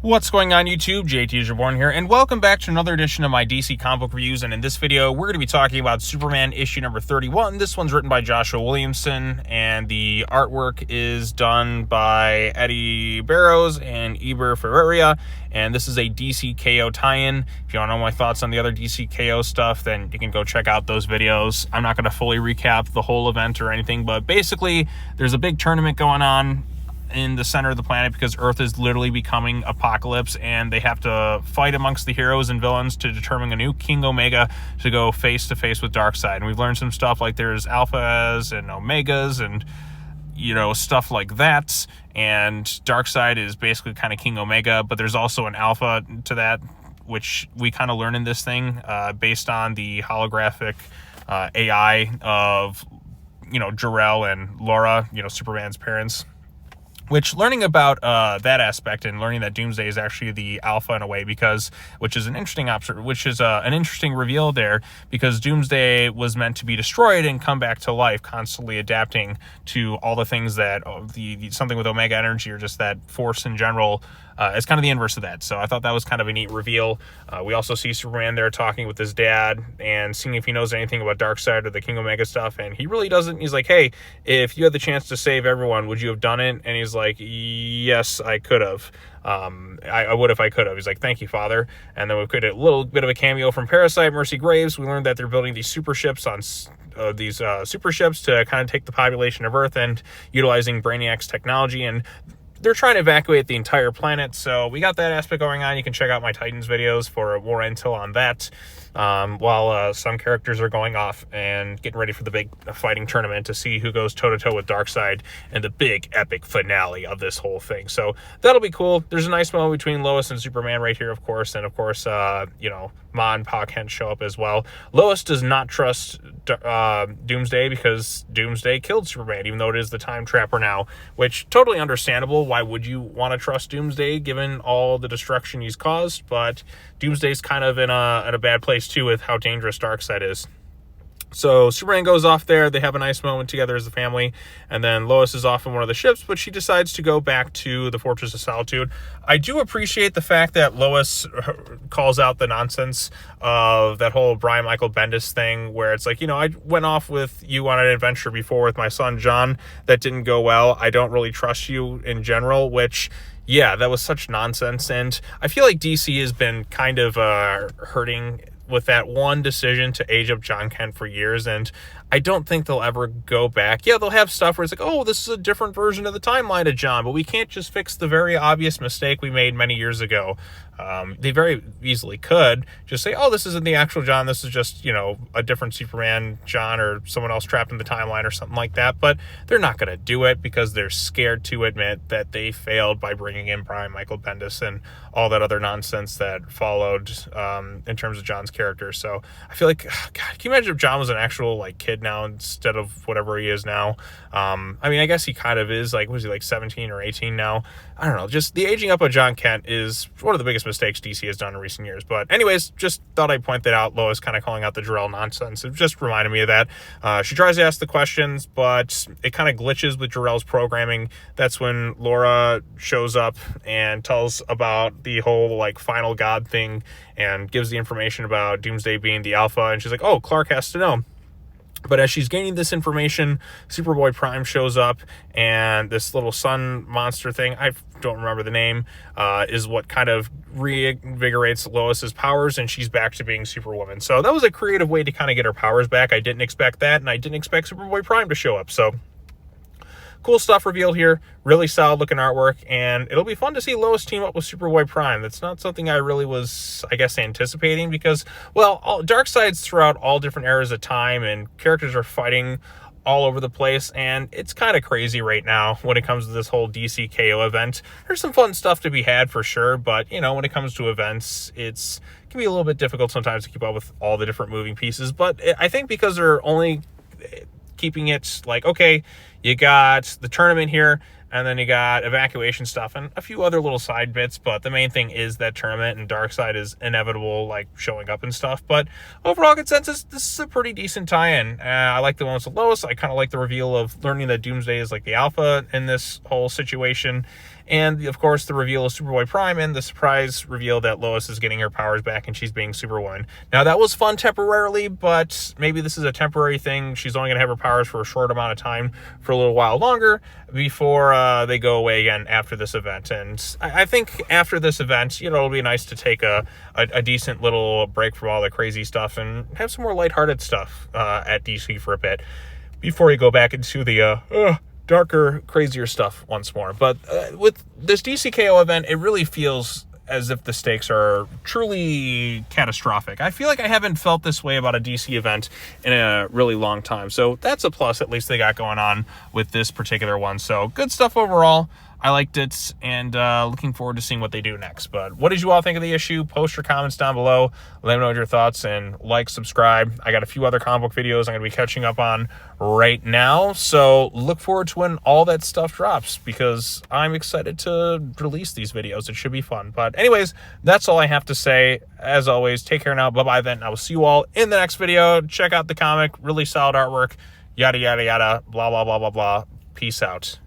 What's going on YouTube? JT Reborn here, and welcome back to another edition of my DC comic book reviews. And in this video, we're going to be talking about Superman issue number 31. This one's written by Joshua Williamson, and the artwork is done by Eddie Barrows and Eber Ferreira. And this is a DC KO tie-in. If you want to know my thoughts on the other DC KO stuff, then you can go check out those videos. I'm not going to fully recap the whole event or anything, but basically, there's a big tournament going on in the center of the planet because Earth is literally becoming Apokolips, and they have to fight amongst the heroes and villains to determine a new King Omega to go face to face with Darkseid. And we've learned some stuff like there's alphas and omegas and, you know, stuff like that. And Darkseid is basically kind of King Omega, but there's also an alpha to that, which we kind of learn in this thing based on the holographic AI of, you know, Jor-El and Laura, you know, Superman's parents. Which, learning about that aspect and learning that Doomsday is actually the alpha in a way, which is an interesting reveal there, because Doomsday was meant to be destroyed and come back to life, constantly adapting to all the things that something with Omega energy or just that force in general is kind of the inverse of that. So I thought that was kind of a neat reveal. We also see Superman there talking with his dad and seeing if he knows anything about Darkseid or the King Omega stuff, and he really doesn't. He's like, hey, if you had the chance to save everyone, would you have done it? And he's like, yes, I could have. I would if I could have. He's like, thank you, Father. And then we get a little bit of a cameo from Parasite, Mercy Graves. We learned that they're building these super ships on super ships to kind of take the population of Earth and utilizing Brainiac's technology, and they're trying to evacuate the entire planet. So we got that aspect going on. You can check out my Titans videos for more intel on that, while some characters are going off and getting ready for the big fighting tournament to see who goes toe-to-toe with Darkseid in the big epic finale of this whole thing. So that'll be cool. There's a nice moment between Lois and Superman right here, of course, and of course, you know, Ma and Pa Kent show up as well. Lois does not trust Doomsday because Doomsday killed Superman, even though it is the Time Trapper now, which totally understandable. Why would you want to trust Doomsday given all the destruction he's caused? But Doomsday's kind of in a bad place too with how dangerous Darkseid is. So Superman goes off there. They have a nice moment together as a family. And then Lois is off in one of the ships, but she decides to go back to the Fortress of Solitude. I do appreciate the fact that Lois calls out the nonsense of that whole Brian Michael Bendis thing, where it's like, you know, I went off with you on an adventure before with my son John. That didn't go well. I don't really trust you in general, which, yeah, that was such nonsense. And I feel like DC has been kind of hurting with that one decision to age up John Kent for years, and I don't think they'll ever go back. Yeah, they'll have stuff where it's like, oh, this is a different version of the timeline of John, but we can't just fix the very obvious mistake we made many years ago. They very easily could just say, oh, this isn't the actual John, this is just, you know, a different Superman John or someone else trapped in the timeline or something like that, but they're not going to do it because they're scared to admit that they failed by bringing in Brian Michael Bendis and all that other nonsense that followed in terms of John's character. So I feel like, God, can you imagine if John was an actual, like, kid now instead of whatever he is now? I mean, I guess he kind of is, like, was he like 17 or 18 now? I don't know. Just the aging up of John Kent is one of the biggest mistakes DC has done in recent years. But anyways, just thought I'd point that out. Lois kind of calling out the Jor-El nonsense. It just reminded me of that. She tries to ask the questions, but it kind of glitches with Jor-El's programming. That's when Laura shows up and tells about the whole, like, final god thing and gives the information about Doomsday being the alpha. And she's like, oh, Clark has to know. But as she's gaining this information, Superboy Prime shows up, and this little sun monster thing, I don't remember the name, is what kind of reinvigorates Lois's powers, and she's back to being Superwoman. So that was a creative way to kind of get her powers back. I didn't expect that, and I didn't expect Superboy Prime to show up. So cool stuff revealed here. Really solid looking artwork, and it'll be fun to see Lois team up with Superboy Prime. That's not something I really was, I guess, anticipating because, well, Darkseid's throughout all different eras of time, and characters are fighting all over the place, and it's kind of crazy right now when it comes to this whole DC KO event. There's some fun stuff to be had for sure, but, you know, when it comes to events, it can be a little bit difficult sometimes to keep up with all the different moving pieces. But I think because they're only keeping it like, okay, You got the tournament here, and then you got evacuation stuff and a few other little side bits, but the main thing is that tournament, and Darkseid is inevitable, like, showing up and stuff. But overall consensus, this is a pretty decent tie-in. I like the one with Lois. I kind of like the reveal of learning that Doomsday is, like, the alpha in this whole situation. And, of course, the reveal of Superboy Prime and the surprise reveal that Lois is getting her powers back and she's being Superwoman. Now, that was fun temporarily, but maybe this is a temporary thing. She's only going to have her powers for a short amount of time for a little while longer before they go away again after this event. And I think after this event, you know, it'll be nice to take a decent little break from all the crazy stuff and have some more lighthearted stuff at DC for a bit before you go back into the darker, crazier stuff once more. But with this DCKO event, it really feels as if the stakes are truly catastrophic. I feel like I haven't felt this way about a DC event in a really long time. So that's a plus, at least they got going on with this particular one. So good stuff overall. I liked it, and looking forward to seeing what they do next. But what did you all think of the issue? Post your comments down below. Let me know your thoughts, and like, subscribe. I got a few other comic book videos I'm going to be catching up on right now. So look forward to when all that stuff drops, because I'm excited to release these videos. It should be fun. But anyways, that's all I have to say. As always, take care now. Bye-bye then. I will see you all in the next video. Check out the comic. Really solid artwork. Yada, yada, yada. Blah, blah, blah, blah, blah. Peace out.